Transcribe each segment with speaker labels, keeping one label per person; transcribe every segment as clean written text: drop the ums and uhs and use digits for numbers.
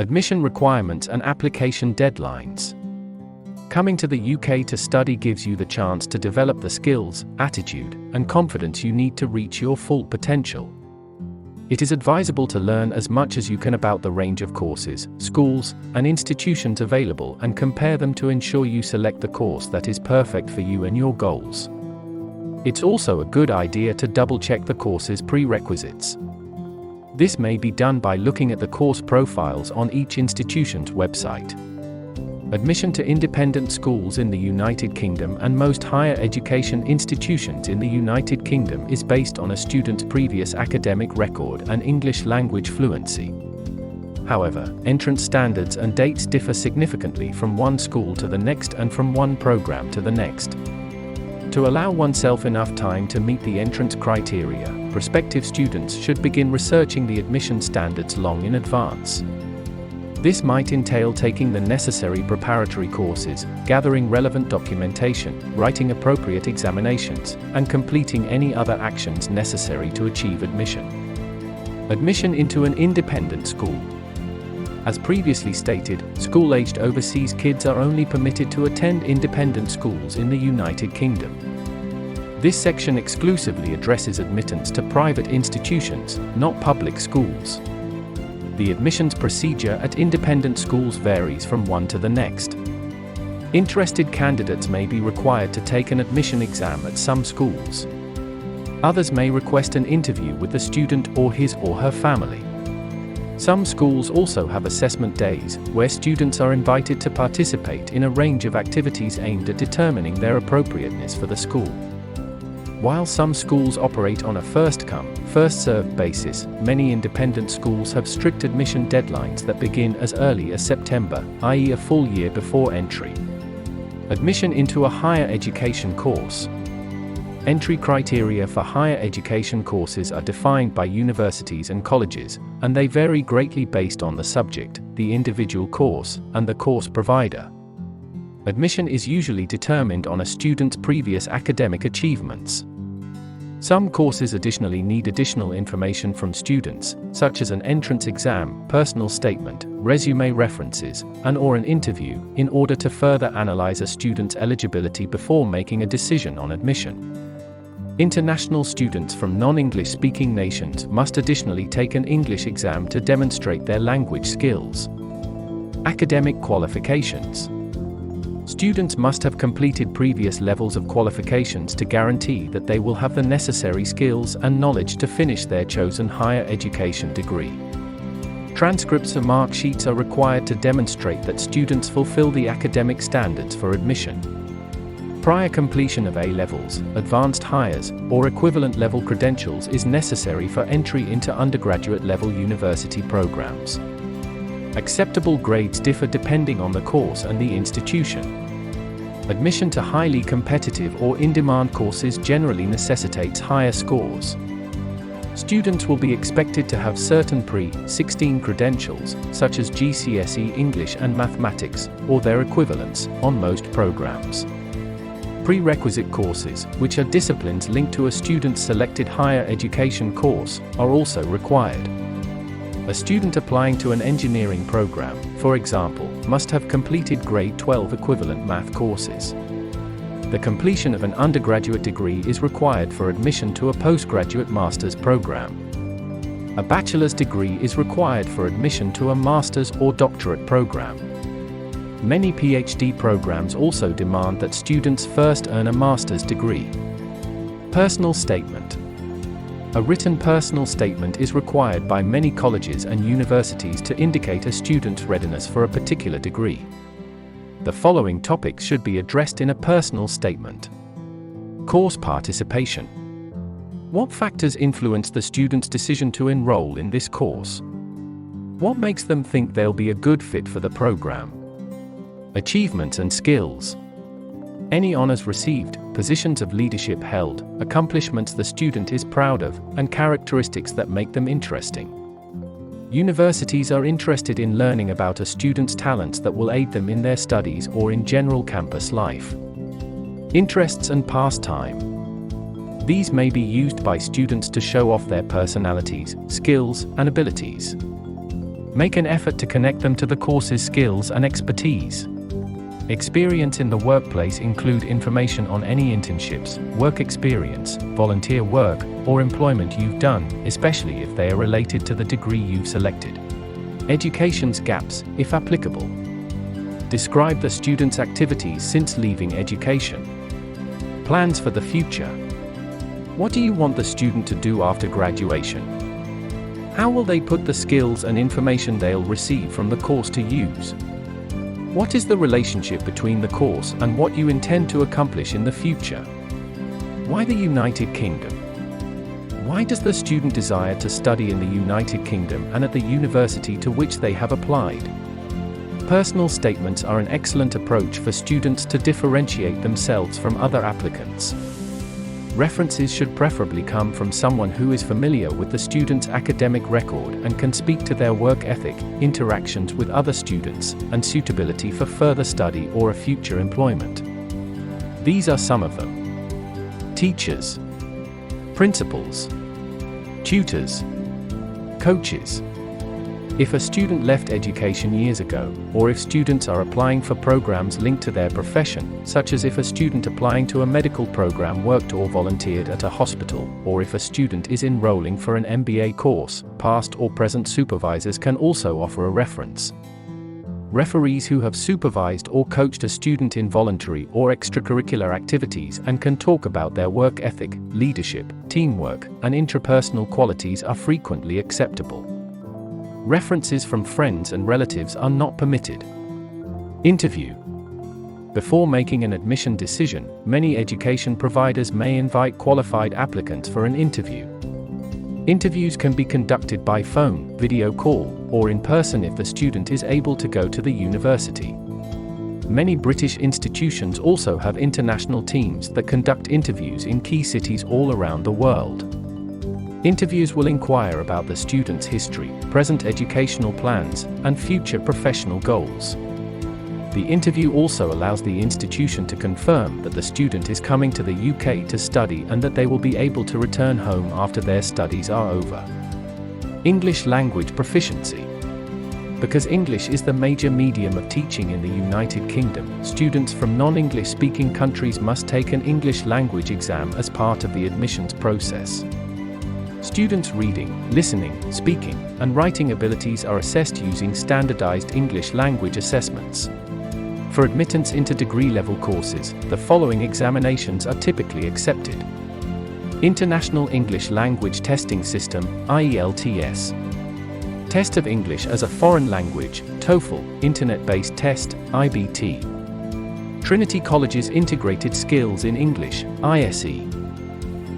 Speaker 1: Admission requirements and application deadlines. Coming to the UK to study gives you the chance to develop the skills, attitude, and confidence you need to reach your full potential. It is advisable to learn as much as you can about the range of courses, schools, and institutions available and compare them to ensure you select the course that is perfect for you and your goals. It's also a good idea to double-check the course's prerequisites. This may be done by looking at the course profiles on each institution's website. Admission to independent schools in the United Kingdom and most higher education institutions in the United Kingdom is based on a student's previous academic record and English language fluency. However, entrance standards and dates differ significantly from one school to the next and from one program to the next. To allow oneself enough time to meet the entrance criteria, prospective students should begin researching the admission standards long in advance. This might entail taking the necessary preparatory courses, gathering relevant documentation, writing appropriate examinations, and completing any other actions necessary to achieve admission. Admission into an independent school. As previously stated, school-aged overseas kids are only permitted to attend independent schools in the United Kingdom. This section exclusively addresses admittance to private institutions, not public schools. The admissions procedure at independent schools varies from one to the next. Interested candidates may be required to take an admission exam at some schools. Others may request an interview with the student or his or her family. Some schools also have assessment days, where students are invited to participate in a range of activities aimed at determining their appropriateness for the school. While some schools operate on a first-come, first-served basis, many independent schools have strict admission deadlines that begin as early as September, i.e. a full year before entry. Admission into a higher education course. Entry criteria for higher education courses are defined by universities and colleges, and they vary greatly based on the subject, the individual course, and the course provider. Admission is usually determined on a student's previous academic achievements. Some courses additionally need additional information from students, such as an entrance exam, personal statement, resume references, and/or an interview, in order to further analyze a student's eligibility before making a decision on admission. International students from non-English speaking nations must additionally take an English exam to demonstrate their language skills. Academic qualifications. Students must have completed previous levels of qualifications to guarantee that they will have the necessary skills and knowledge to finish their chosen higher education degree. Transcripts and mark sheets are required to demonstrate that students fulfill the academic standards for admission. Prior completion of A-levels, advanced hires, or equivalent level credentials is necessary for entry into undergraduate level university programs. Acceptable grades differ depending on the course and the institution. Admission to highly competitive or in-demand courses generally necessitates higher scores. Students will be expected to have certain pre-16 credentials, such as GCSE English and Mathematics, or their equivalents, on most programs. Prerequisite courses, which are disciplines linked to a student's selected higher education course, are also required. A student applying to an engineering program, for example, must have completed grade 12 equivalent math courses. The completion of an undergraduate degree is required for admission to a postgraduate master's program. A bachelor's degree is required for admission to a master's or doctorate program. Many PhD programs also demand that students first earn a master's degree. Personal statement. A written personal statement is required by many colleges and universities to indicate a student's readiness for a particular degree. The following topics should be addressed in a personal statement. Course participation. What factors influence the student's decision to enroll in this course? What makes them think they'll be a good fit for the program? Achievements and skills. Any honors received, positions of leadership held, accomplishments the student is proud of, and characteristics that make them interesting. Universities are interested in learning about a student's talents that will aid them in their studies or in general campus life. Interests and pastime. These may be used by students to show off their personalities, skills, and abilities. Make an effort to connect them to the course's skills and expertise. Experience in the workplace include information on any internships, work experience, volunteer work, or employment you've done, especially if they are related to the degree you've selected. Education's gaps, if applicable. Describe the student's activities since leaving education. Plans for the future. What do you want the student to do after graduation? How will they put the skills and information they'll receive from the course to use? What is the relationship between the course and what you intend to accomplish in the future? Why the United Kingdom? Why does the student desire to study in the United Kingdom and at the university to which they have applied? Personal statements are an excellent approach for students to differentiate themselves from other applicants. References should preferably come from someone who is familiar with the student's academic record and can speak to their work ethic, interactions with other students, and suitability for further study or a future employment. These are some of them. Teachers, principals, tutors, coaches. If a student left education years ago, or if students are applying for programs linked to their profession, such as if a student applying to a medical program worked or volunteered at a hospital, or if a student is enrolling for an MBA course, past or present supervisors can also offer a reference. Referees who have supervised or coached a student in voluntary or extracurricular activities and can talk about their work ethic, leadership, teamwork, and intrapersonal qualities are frequently acceptable. References from friends and relatives are not permitted. Interview. Before making an admission decision, many education providers may invite qualified applicants for an interview. Interviews can be conducted by phone, video call, or in person if the student is able to go to the university. Many British institutions also have international teams that conduct interviews in key cities all around the world. Interviews will inquire about the student's history, present educational plans, and future professional goals. The interview also allows the institution to confirm that the student is coming to the UK to study and that they will be able to return home after their studies are over. English language proficiency. Because English is the major medium of teaching in the United Kingdom, students from non-English speaking countries must take an English language exam as part of the admissions process. Students' reading, listening, speaking, and writing abilities are assessed using standardized English language assessments. For admittance into degree-level courses, the following examinations are typically accepted. International English Language Testing System, IELTS. Test of English as a Foreign Language, TOEFL, Internet-Based Test, IBT. Trinity College's Integrated Skills in English, ISE.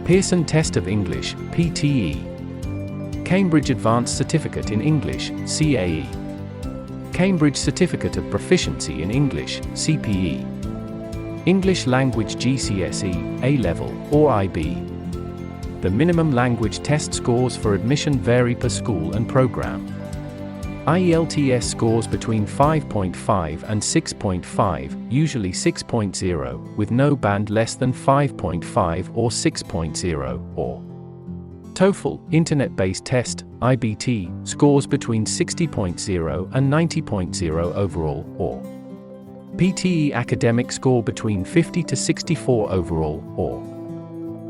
Speaker 1: Pearson Test of English, PTE. Cambridge Advanced Certificate in English, CAE. Cambridge Certificate of Proficiency in English, CPE. English Language GCSE, A-Level, or IB. The minimum language test scores for admission vary per school and program. IELTS scores between 5.5 and 6.5, usually 6.0, with no band less than 5.5 or 6.0, or TOEFL, Internet-Based Test, IBT, scores between 60.0 and 90.0 overall, or PTE academic score between 50 to 64 overall, or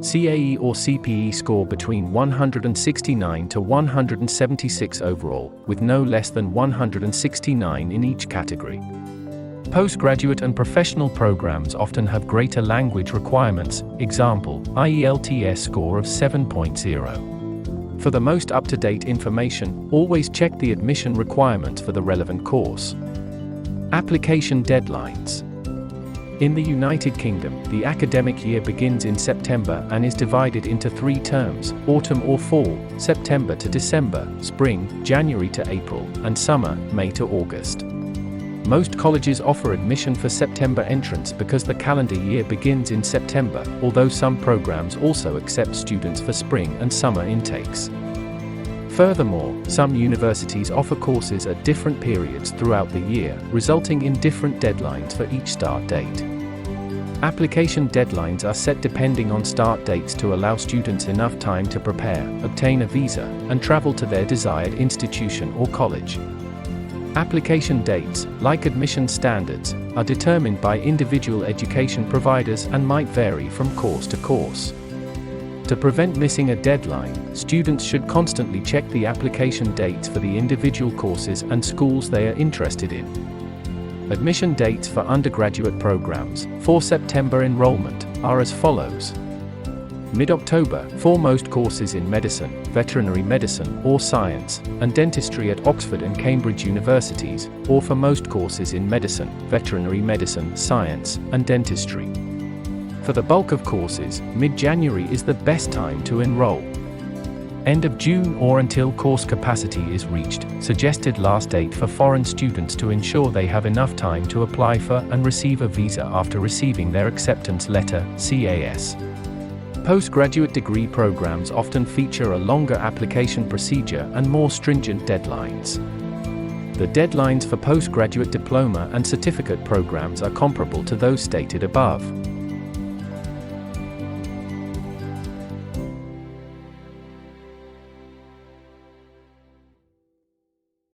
Speaker 1: CAE or CPE score between 169 to 176 overall, with no less than 169 in each category. Postgraduate and professional programs often have greater language requirements, example, IELTS score of 7.0. For the most up-to-date information, always check the admission requirements for the relevant course. Application deadlines. In the United Kingdom, the academic year begins in September and is divided into 3 terms, autumn or fall, September to December, spring, January to April, and summer, May to August. Most colleges offer admission for September entrance because the calendar year begins in September, although some programs also accept students for spring and summer intakes. Furthermore, some universities offer courses at different periods throughout the year, resulting in different deadlines for each start date. Application deadlines are set depending on start dates to allow students enough time to prepare, obtain a visa, and travel to their desired institution or college. Application dates, like admission standards, are determined by individual education providers and might vary from course to course. To prevent missing a deadline, students should constantly check the application dates for the individual courses and schools they are interested in. Admission dates for undergraduate programs for September enrollment are as follows. Mid-October for most courses in medicine, veterinary medicine or science, and dentistry at Oxford and Cambridge universities, or for most courses in medicine, veterinary medicine, science, and dentistry. For the bulk of courses, mid-January is the best time to enroll. End of June or until course capacity is reached, suggested last date for foreign students to ensure they have enough time to apply for and receive a visa after receiving their acceptance letter, CAS. Postgraduate degree programs often feature a longer application procedure and more stringent deadlines. The deadlines for postgraduate diploma and certificate programs are comparable to those stated above.